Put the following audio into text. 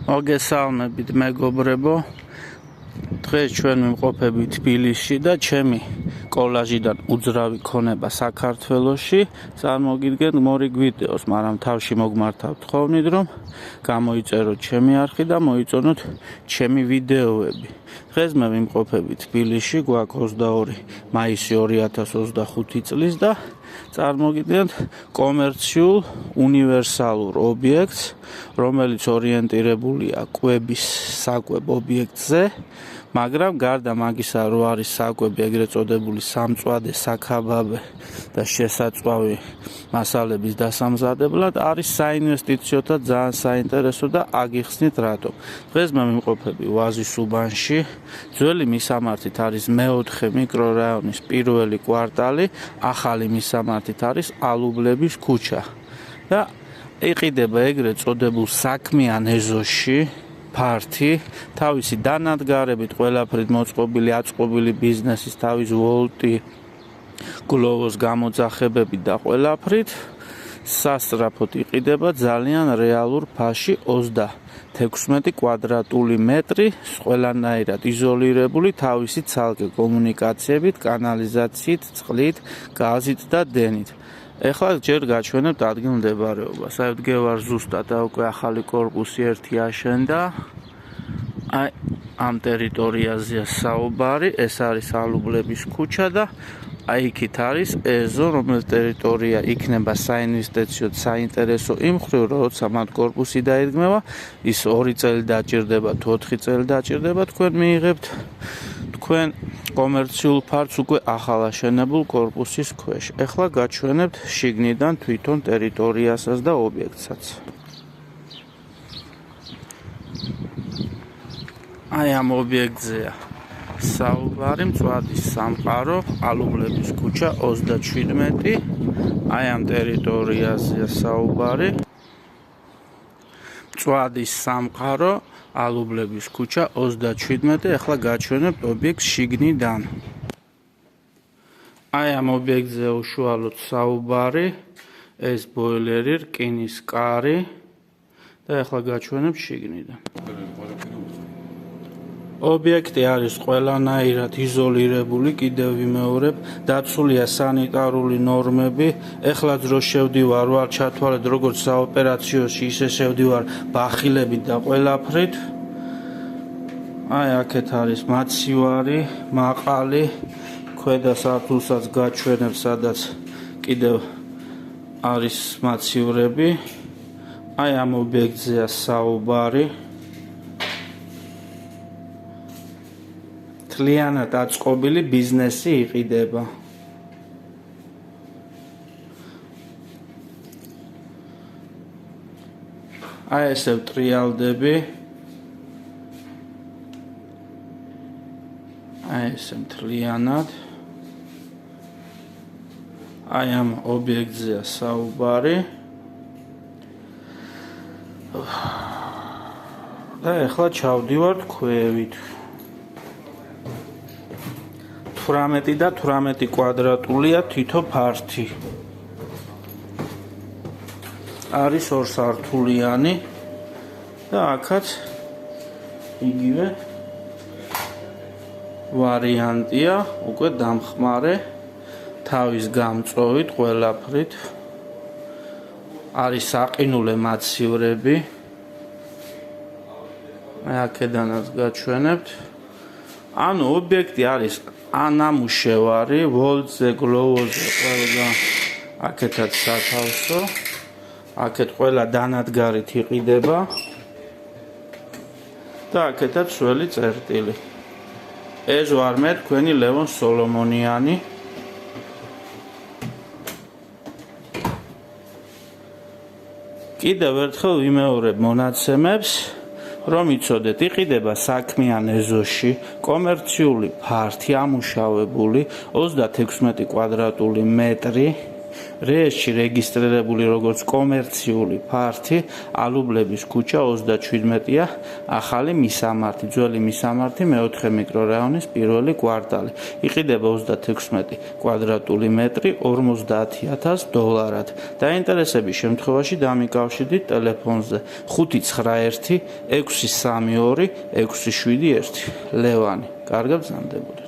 მოგესალმებით მეგობრებო. დღეს ჩვენ ვიმყოფებით თბილისში და ჩემი კოლაჟიდან უძრავი ქონება საქართველოში წარმოგიდგენთ მორიგ ვიდეოს, მაგრამ თავში მოგმართავთ თხოვნით, რომ გამოიწეროთ ჩემი არხი და მოიწონოთ ჩემი ვიდეოები. დღეს მე ვიმყოფებით თბილისში, გვაქვს 22 მაისი 2025 წლის და წარმოგიდგენთ კომერციულ უნივერსალურ ობიექტს, რომელიც ორიენტირებულია კვების საკვებ ობიექტზე, მაგრამ გარდა მაგისა, რომ არის საკვები, ეგრეთ წოდებული სამწვადე, საქაბაბე და შესაწვავი მასალების დასამზადებლად, არის საინვესტიციოთა ძალიან საინტერესო და აგიხსნით რატომ. დღეს მე ვიმყოფები ვაზის უბანში, ძველი მისამართით არის მე-4 მიკრორაიონის პირველი კვარტალი, ახალი მისამართით არის ალუბლების ქუჩა და იყიდება ეგრეთ წოდებულ საქმიან ეზოში. ფართი, თავისი დანადგარებით, ყველაფრით მოწყობილი, აწყობილი ბიზნესის, თავის ვოლტი, გლოვოს გამოძახებებით და ყველაფრით სასწრაფოდ იყიდება ძალიან რეალურ ფასში 36 კვადრატული მეტრი, ყველანაირად იზოლირებული, თავისი ცალკე კომუნიკაციებით, კანალიზაციით, წყლით, გაზით და დენით. ეხლა ჯერ გაჩვენებთ ადგილმდებარეობას. აი ვდგევარ ზუსტად, უკვე ახალი კორპუსი 1 აშენდა. აი ამ ტერიტორიაზეა საუბარი, ეს არის ალუბლების ქუჩა და აი იქით არის ეზო, რომელიც ტერიტორია იქნება საინვესტიციოდ საინტერესო იმ მხრივ, როცა მათ კორპუსი დაიდგმება, ის 2 წელი დაჭირდება თუ 4 წელი დაჭირდება, თქვენ მიიღებთ თქვენ კომერციულ ფართს უკვე ახალ აშენებულ კორპუსის ქვეშ. ეხლა გაჩვენებთ შიგნიდან თვითონ ტერიტორიასაც და ობიექტსაც. აი ამ ობიექტზეა საუბარი, მწვადის სამყარო, ალუბლების ქუჩა 37. აი ამ ტერიტორიაზეა საუბარი, მწვადის სამყარო, ალუბლების ქუჩა 37. ეხლა გაჩვენებთ ობიექტს შიგნიდან. აი ამ ობიექტზე უშუალოდ საუბარი, ეს ბოილერი, რკინის კარი და ეხლა გაჩვენებთ შიგნიდან. ობიექტი არის ყველანაირად იზოლირებული, კიდევ ვიმეორებ, დაცულია სანიტარული ნორმები. ეხლა დრო შევდივარ, ვარ ჩათვალეთ როგორც საოპერაციოში, ისე შევდივარ ბახილებით და ყველაფრით. აი აქეთ არის მაცივარი, მაყალი, ქვედა სართულსაც გაჩვენებ, სადაც კიდევ არის მაცივრები. აი ამ ობიექტზეა საუბარი. მთლიანად აწყობილი ბიზნესი იყიდება. აი ესე ვტრიალდები. აი ესე მთლიანად. აი ამ ობიექტზეა საუბარი. და ეხლა ჩავდივართ ქვევით. 18 და 18 კვადრატულია თითო ფართი. არის 2 სართულიანი და აქაც იგივე ვარიანტია, უკვე დამხმარე, თავის გამწვევით, ყველაფრით. არის საყინულე მაცივრები. აი აქედანაც გაჩვენებთ. ანუ ობიექტი არის ანამუშევარი, ვოლტზე, გლოვოზე, ყველა აქეთაც სათავსო, აქეთ ყველა დანადგარით იყიდება და აქეთაც სველი წერტილი. ეს ვარ მე, თქვენი ლევონ სოლომონიანი. კიდევ ერთხელ ვიმეორებ მონაცემებს, რომ იცოდეთ, იყიდება საქმიან ეზოში, კომერციული ფართი, ამუშავებული 36 კვადრატული მეტრი, რეესტრში რეგისტრირებული როგორც კომერციული ფართი, ალუბლების ქუჩა 37-ია, ახალი მისამართი, ძველი მისამართი, მეოთხე მიკრორაიონის პირველი კვარტალი. იყიდება 36 კვადრატული მეტრი $50,000. დაინტერესების შემთხვევაში დამიკავშირდით ტელეფონზე 591 632 671. ლევანი, კარგად გზანდებოდეთ.